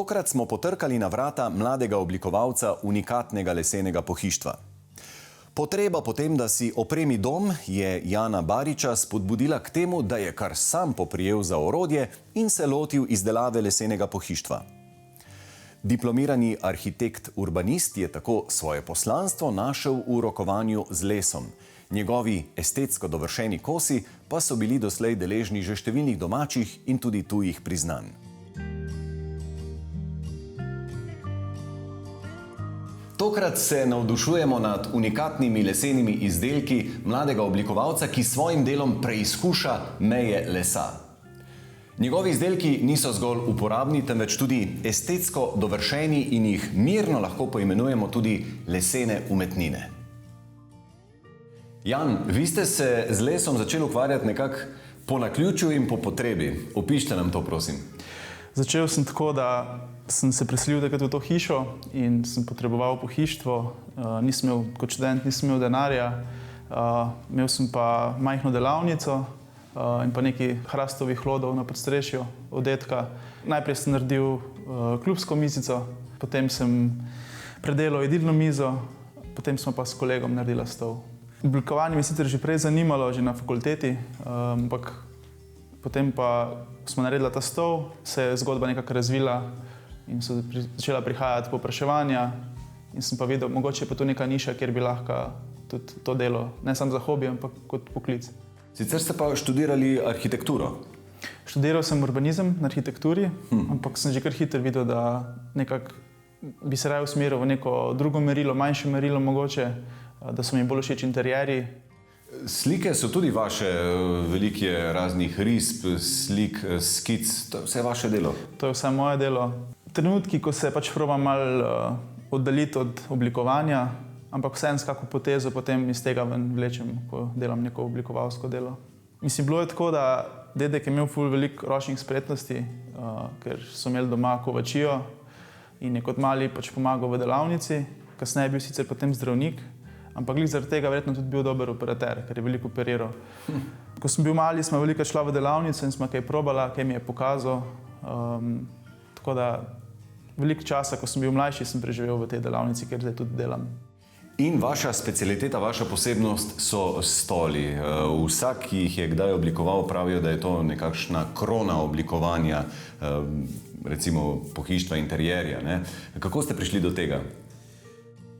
Tokrat smo potrkali na vrata mladega oblikovalca unikatnega lesenega pohištva. Potreba potem, da si opremi dom, je Jana Bariča spodbudila k temu, da je kar sam poprijel za orodje in se lotil izdelave lesenega pohištva. Diplomirani arhitekt-urbanist je tako svoje poslanstvo našel v rokovanju z lesom. Njegovi estetsko dovršeni kosi pa so bili doslej deležni že številnih domačih in tudi tujih priznanj. Tokrat se navdušujemo nad unikatnimi lesenimi izdelki mladega oblikovalca, ki s svojim delom preizkuša meje lesa. Njegovi izdelki niso zgolj uporabni, temveč tudi estetsko dovršeni in jih mirno lahko poimenujemo tudi lesene umetnine. Jan, vi ste se z lesom začeli ukvarjati nekako po naključju in po potrebi. Opišite nam to, prosim. Začel sem tako, da sem se preselil takrat v to hišo in sem potreboval pohištvo. Kot študent nisem imel denarja, imel sem pa majhno delavnico in pa nekaj hrastovih hlodov na podstrešju od dedka. Najprej sem naredil klubsko mizico, potem sem predelal jedilno mizo, potem smo pa s kolegom naredila stol. Oblikovanje me sicer že prej zanimalo, že na fakulteti, ampak potem pa smo naredila ta stol, se je zgodba nekako razvila in so začela prihajati povpraševanja in sem pa videl, mogoče je pa to neka niša, kjer bi lahko tudi to delo, ne samo za hobi, ampak kot poklic. Sicer ste pa študirali arhitekturo? Študiral sem urbanizem na arhitekturi, ampak sem že kar hitro videl, da nekako bi se raje usmeril v neko drugo merilo, manjše merilo mogoče, da so mi bolj všeč interierji. Slike so tudi vaše, veliko je raznih risb, slik, skic, to je vse vaše delo? To je vse moje delo. Trenutki, ko se pač probam malo oddaljiti od oblikovanja, ampak vseeno s kako potezo potem iz tega ven vlečem, ko delam neko oblikovalsko delo. Mislim, bilo je tako, da dedek je imel ful veliko ročnih spretnosti, ker so imeli doma kovačijo in je kot mali pač pomagal v delavnici, kasneje je bil sicer potem zdravnik, ampak glih zaradi tega verjetno tudi bil dober operater, ker je veliko operiral. Ko sem bil mali, smo veliko šla v delavnico in smo kaj probala, kaj mi je pokazal. Tako da veliko časa, ko sem bil mlajši, sem preživel v tej delavnici, kjer zdaj tudi delam. In vaša specialiteta, vaša posebnost so stoli. Vsak, ki jih je kdaj oblikoval, pravijo, da je to nekakšna krona oblikovanja, recimo pohištva, interierja, ne? Kako ste prišli do tega?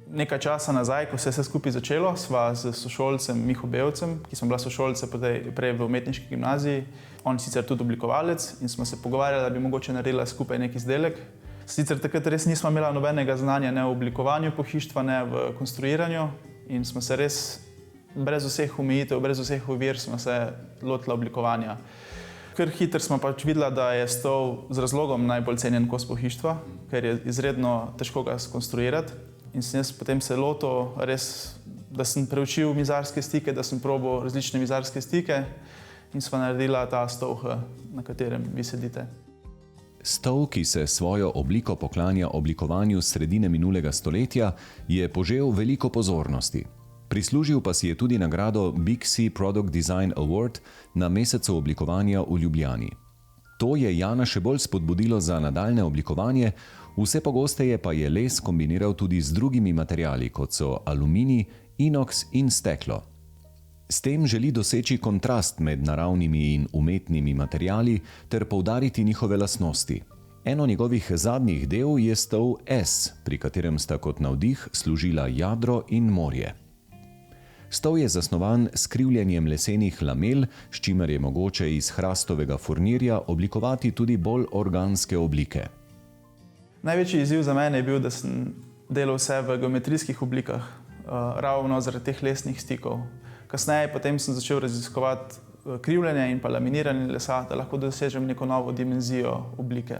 Nekaj časa nazaj, ko se je vse skupaj začelo, sva s sošolcem Miho Belcem, ki smo bila sošolce prej v umetniški gimnaziji. On sicer tudi oblikovalec in smo se pogovarjali, da bi mogoče naredila skupaj nek izdelek. Sicer takrat res nismo imela nobenega znanja ne v oblikovanju pohištva, ne v konstruiranju in smo se res brez vseh omejitev, brez vseh ovir smo se lotila oblikovanja. Kar hitro smo pač videla, da je stol z razlogom najbolj cenjen kos pohištva, ker je izredno težko ga skonstruirati. In sem jaz potem se lotil res, da sem preučil mizarske stike, da sem probal različne mizarske stike in sva naredila ta stol, na katerem vi sedite. Stol, ki se svojo obliko poklanja oblikovanju sredine minulega stoletja, je požel veliko pozornosti. Prislužil pa si je tudi nagrado Big C Product Design Award na mesecu oblikovanja v Ljubljani. To je Jana še bolj spodbudilo za nadaljne oblikovanje, vse pogosteje pa je les kombiniral tudi z drugimi materiali, kot so aluminij, inoks in steklo. S tem želi doseči kontrast med naravnimi in umetnimi materiali ter poudariti njihove lastnosti. Eno njegovih zadnjih del je stol S, pri katerem sta kot navdih služila jadro in morje. Stol je zasnovan s krivljenjem lesenih lamel, s čimer je mogoče iz hrastovega furnirja oblikovati tudi bolj organske oblike. Največji izziv za mene je bil, da sem delal vse v geometrijskih oblikah, ravno zaradi teh lesnih stikov. Kasneje potem sem začel raziskovati krivljenje in pa laminiranje lesa, da lahko dosežem neko novo dimenzijo oblike.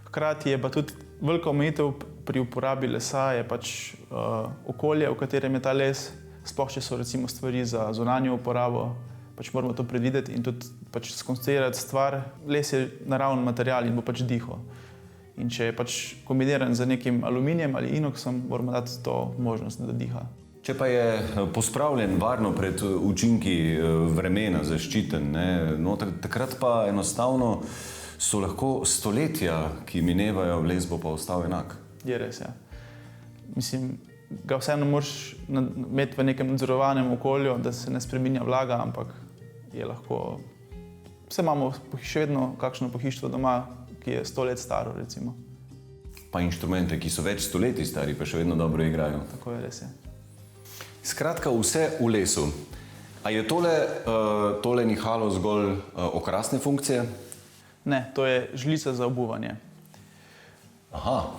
Hkrati je pa tudi velika omejitev pri uporabi lesa je pač okolje, v katerem je ta les, sploh če so recimo stvari za zunanjo uporabo, pač moramo to predvideti in tudi pač skonstruirati stvar. Les je naraven material in bo pač dihal. In če je pač kombiniran z nekim aluminijem ali inoksom, moramo dati to možnost, da diha. Če pa je pospravljen varno pred učinki vremena, zaščiten, no, takrat pa enostavno So lahko stoletja, ki minevajo, les bo pa ostal enak. Je res, ja. Mislim, ga vseeno moraš imeti v nekem nadzorovanem okolju, da se ne spreminja vlaga, ampak je lahko... Vse imamo še vedno kakšno pohištvo doma, ki je 100 let staro, recimo. Pa inštrumente, ki so več stoletij stari, pa še vedno dobro igrajo. Tako je res, ja. Skratka, vse v lesu. A je tole nihalo zgolj okrasne funkcije? Ne, to je žlica za obuvanje. Aha.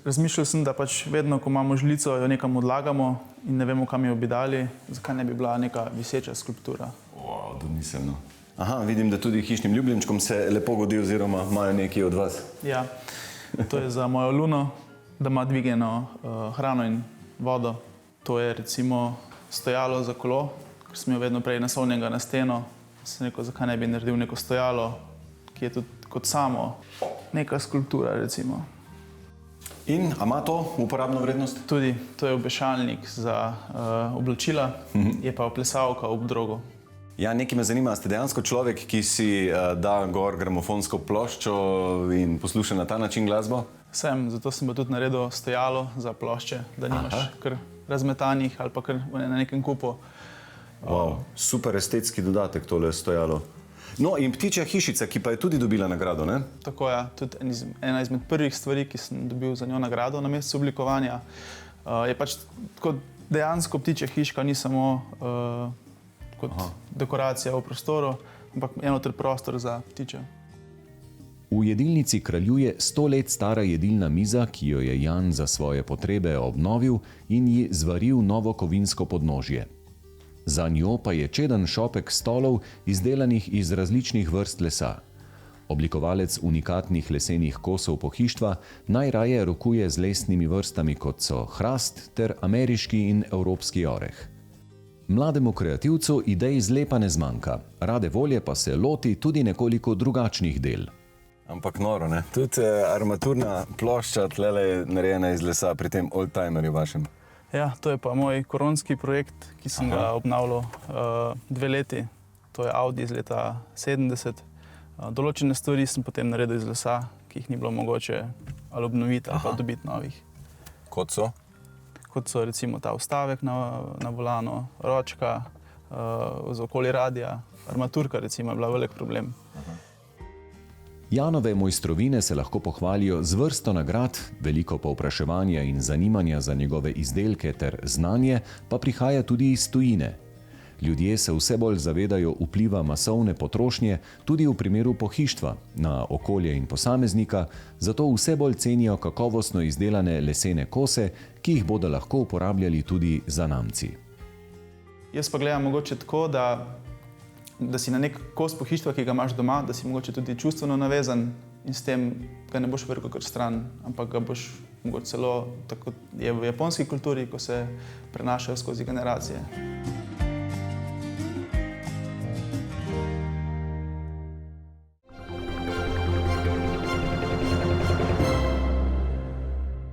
Razmišljal sem, da pač vedno, ko imamo žlico, jo nekam odlagamo in ne vemo, kam jo bi dali, zakaj ne bi bila neka viseča skulptura. Wow, domiselno. Aha, vidim, da tudi hišnim ljubljenčkom se lepo godi oziroma imajo nekaj od vas. Ja, to je za mojo luno, da ima dvigeno hrano in vodo. To je recimo stojalo za kolo, ker sem jo vedno prej naslonjenega na steno. Sem rekel, zakaj ne bi naredil neko stojalo, ki je tudi kot samo neka skulptura, recimo. In, a ima to uporabno vrednost? Tudi, to je obešalnik za oblačila, je pa plesalka ob drogu. Ja, nekaj me zanima, ste dejansko človek, ki si da gor gramofonsko ploščo in posluša na ta način glasbo? Sem, zato sem pa tudi naredil stojalo za plošče, da nimaš kar razmetanih ali pa kar na nekem kupu. Wow, super estetski dodatek tole stojalo. No in ptičja hišica, ki pa je tudi dobila nagrado, ne? Tako je, tudi ena izmed prvih stvari, ki sem dobil za njo nagrado na mesecu oblikovanja. Je pač kot dejansko ptičja hiška, ni samo kot dekoracija v prostoru, ampak enoter prostor za ptiče. V jedilnici kraljuje 100 let stara jedilna miza, ki jo je Jan za svoje potrebe obnovil in ji zvaril novo kovinsko podnožje. Za njo pa je čeden šopek stolov, izdelanih iz različnih vrst lesa. Oblikovalec unikatnih lesenih kosov pohištva najraje rokuje z lesnimi vrstami, kot so hrast ter ameriški in evropski oreh. Mlademu kreativcu idej zlepa ne zmanjka, rade volje pa se loti tudi nekoliko drugačnih del. Ampak noro, ne? Tudi armaturna plošča tlele je narejena iz lesa pri tem oldtimerju vašem. Ja, to je pa moj koronski projekt, ki sem ga obnavljal 2 leti. To je Audi iz leta 70. Določene stvari sem potem naredil iz lesa, ki jih ni bilo mogoče ali obnoviti ali pa dobiti novih. Kot so? Kot so recimo ta vstavek na volano, ročka, za okoli radija, armaturka recimo je bila velik problem. Janove mojstrovine se lahko pohvalijo z vrsto nagrad, veliko povpraševanja in zanimanja za njegove izdelke ter znanje pa prihaja tudi iz tujine. Ljudje se vse bolj zavedajo vpliva masovne potrošnje tudi v primeru pohištva na okolje in posameznika, zato vse bolj cenijo kakovostno izdelane lesene kose, ki jih bodo lahko uporabljali tudi zanamci. Jaz pa gledam mogoče tako, da si na nek kos pohištva, ki ga imaš doma, da si mogoče tudi čustveno navezan in s tem ga ne boš vrgel kar stran, ampak ga boš mogoče celo, tako je v japonski kulturi, ko se prenašajo skozi generacije.